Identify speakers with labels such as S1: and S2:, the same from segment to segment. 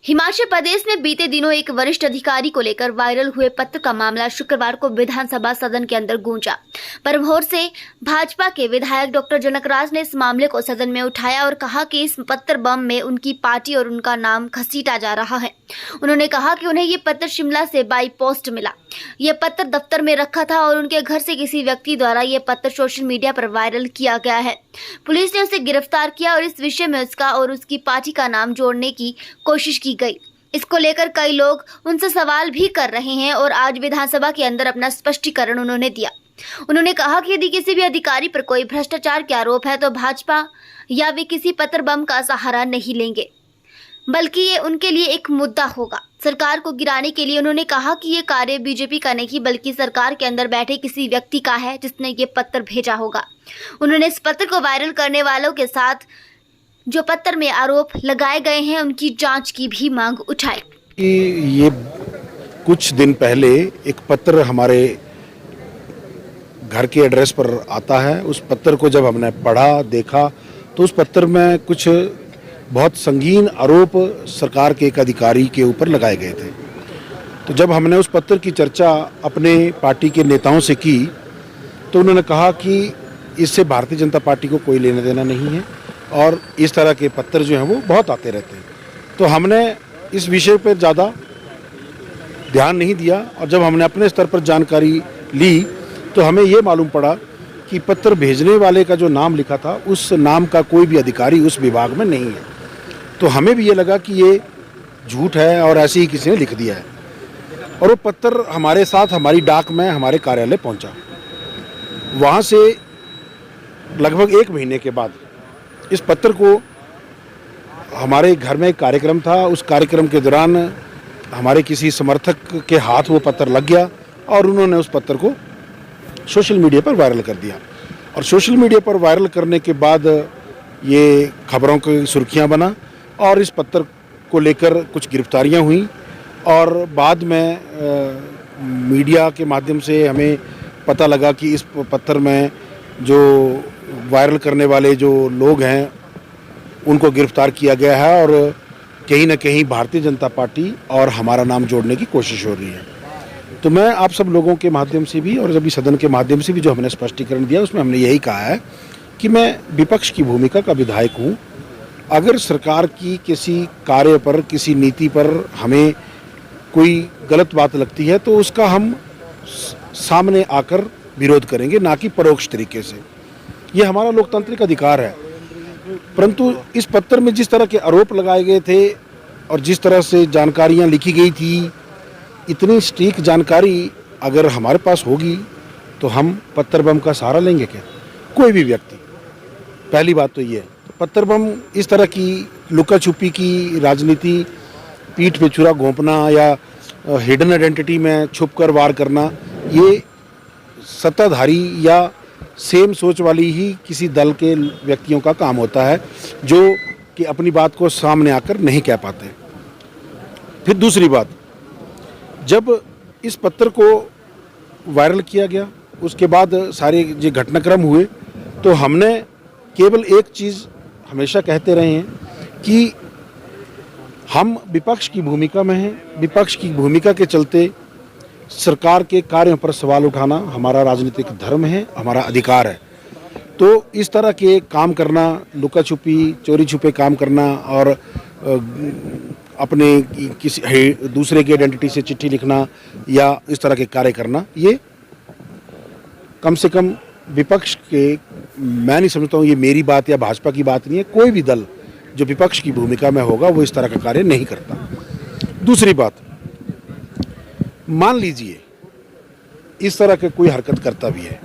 S1: हिमाचल प्रदेश में बीते दिनों एक वरिष्ठ अधिकारी को लेकर वायरल हुए पत्र का मामला शुक्रवार को विधानसभा सदन के अंदर गूंजा। परभौर से भाजपा के विधायक डॉक्टर जनकराज ने इस मामले को सदन में उठाया और कहा कि इस पत्र बम में उनकी पार्टी और उनका नाम घसीटा जा रहा है। उन्होंने कहा कि उन्हें ये पत्र शिमला से बाई पोस्ट मिला। ये पत्र दफ्तर में रखा था और उनके घर से किसी व्यक्ति द्वारा ये पत्र सोशल मीडिया पर वायरल किया गया है। पुलिस ने उसे गिरफ्तार किया और इस विषय में उसका और उसकी पार्टी का नाम जोड़ने की कोशिश की गई। इसको लेकर कई लोग उनसे सवाल भी कर रहे हैं और आज विधानसभा के अंदर अपना स्पष्टीकरण उन्होंने दिया। उन्होंने कहा कि यदि किसी भी अधिकारी पर कोई भ्रष्टाचार के आरोप है तो भाजपा या वे किसी पत्र बम का सहारा नहीं लेंगे, बल्कि ये उनके लिए एक मुद्दा होगा। सरकार को गिराने के लिए उन्होंने कहा कि ये कार्य बीजेपी का नहीं बल्कि सरकार के अंदर बैठे किसी व्यक्ति का है जिसने ये पत्र भेजा होगा। उन्होंने इस पत्र को वायरल करने वालों के साथ जो पत्र में आरोप लगाए गए हैं उनकी जांच की भी मांग उठाई।
S2: ये कुछ दिन पहले एक पत्र हमारे घर के एड्रेस पर आता है। उस पत्र को जब हमने पढ़ा देखा तो उस पत्र में कुछ बहुत संगीन आरोप सरकार के एक अधिकारी के ऊपर लगाए गए थे। तो जब हमने उस पत्र की चर्चा अपने पार्टी के नेताओं से की तो उन्होंने कहा कि इससे भारतीय जनता पार्टी को कोई लेना देना नहीं है और इस तरह के पत्र जो हैं वो बहुत आते रहते हैं। तो हमने इस विषय पर ज़्यादा ध्यान नहीं दिया और जब हमने अपने स्तर पर जानकारी ली तो हमें ये मालूम पड़ा कि पत्र भेजने वाले का जो नाम लिखा था उस नाम का कोई भी अधिकारी उस विभाग में नहीं है। तो हमें भी ये लगा कि ये झूठ है और ऐसे ही किसी ने लिख दिया है। और वो पत्र हमारे साथ हमारी डाक में हमारे कार्यालय पहुंचा। वहाँ से लगभग 1 महीने के बाद इस पत्र को हमारे घर में एक कार्यक्रम था। उस कार्यक्रम के दौरान हमारे किसी समर्थक के हाथ वो पत्र लग गया और उन्होंने उस पत्र को सोशल मीडिया पर वायरल कर दिया। और सोशल मीडिया पर वायरल करने के बाद ये खबरों की सुर्खियां बना और इस पत्र को लेकर कुछ गिरफ्तारियां हुई और बाद में मीडिया के माध्यम से हमें पता लगा कि इस पत्र में जो वायरल करने वाले जो लोग हैं उनको गिरफ्तार किया गया है और कहीं ना कहीं भारतीय जनता पार्टी और हमारा नाम जोड़ने की कोशिश हो रही है। तो मैं आप सब लोगों के माध्यम से भी और जब सदन के माध्यम से भी जो हमने स्पष्टीकरण दिया उसमें हमने यही कहा है कि मैं विपक्ष की भूमिका का विधायक हूँ। अगर सरकार की किसी कार्य पर किसी नीति पर हमें कोई गलत बात लगती है तो उसका हम सामने आकर विरोध करेंगे, ना कि परोक्ष तरीके से। ये हमारा लोकतांत्रिक अधिकार है। परंतु इस पत्र में जिस तरह के आरोप लगाए गए थे और जिस तरह से जानकारियाँ लिखी गई थी, इतनी सटीक जानकारी अगर हमारे पास होगी तो हम पत्र बम का सहारा लेंगे क्या? कोई भी व्यक्ति। पहली बात तो ये है। पत्र बम इस तरह की लुका छुपी की राजनीति, पीठ पे छुरा घोंपना या हिडन आइडेंटिटी में छुपकर वार करना, ये सत्ताधारी या सेम सोच वाली ही किसी दल के व्यक्तियों का काम होता है जो कि अपनी बात को सामने आकर नहीं कह पाते। फिर दूसरी बात, जब इस पत्र को वायरल किया गया उसके बाद सारे जो घटनाक्रम हुए तो हमने केवल एक चीज़ हमेशा कहते रहे हैं कि हम विपक्ष की भूमिका में हैं। विपक्ष की भूमिका के चलते सरकार के कार्यों पर सवाल उठाना हमारा राजनीतिक धर्म है, हमारा अधिकार है। तो इस तरह के काम करना, लुका छुपी चोरी छुपे काम करना और अपने किसी दूसरे की आइडेंटिटी से चिट्ठी लिखना या इस तरह के कार्य करना, ये कम से कम विपक्ष के, मैं नहीं समझता हूँ ये मेरी बात या भाजपा की बात नहीं है। कोई भी दल जो विपक्ष की भूमिका में होगा वो इस तरह का कार्य नहीं करता। दूसरी बात, मान लीजिए इस तरह के कोई हरकत करता भी है।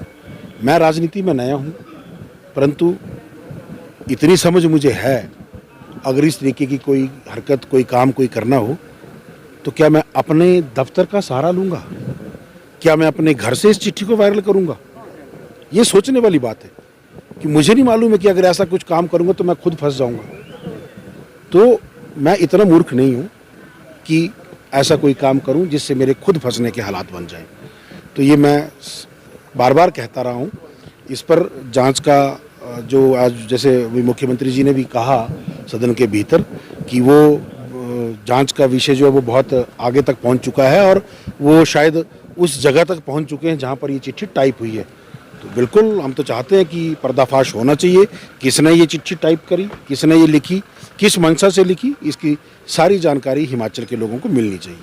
S2: मैं राजनीति में नया हूँ परंतु इतनी समझ मुझे है, अगर इस तरीके की कोई हरकत, कोई काम कोई करना हो तो क्या मैं अपने दफ्तर का सहारा लूँगा? क्या मैं अपने घर से इस चिट्ठी को वायरल करूँगा? ये सोचने वाली बात है कि मुझे नहीं मालूम है कि अगर ऐसा कुछ काम करूँगा तो मैं खुद फंस जाऊँगा। तो मैं इतना मूर्ख नहीं हूँ कि ऐसा कोई काम करूँ जिससे मेरे खुद फंसने के हालात बन जाएं। तो ये मैं बार बार कहता रहा हूँ। इस पर जांच का जो आज जैसे मुख्यमंत्री जी ने भी कहा सदन के भीतर कि वो जांच का विषय जो है वो बहुत आगे तक पहुंच चुका है और वो शायद उस जगह तक पहुंच चुके हैं जहां पर ये चिट्ठी टाइप हुई है। तो बिल्कुल हम तो चाहते हैं कि पर्दाफाश होना चाहिए, किसने ये चिट्ठी टाइप करी, किसने ये लिखी, किस मंशा से लिखी, इसकी सारी जानकारी हिमाचल के लोगों को मिलनी चाहिए।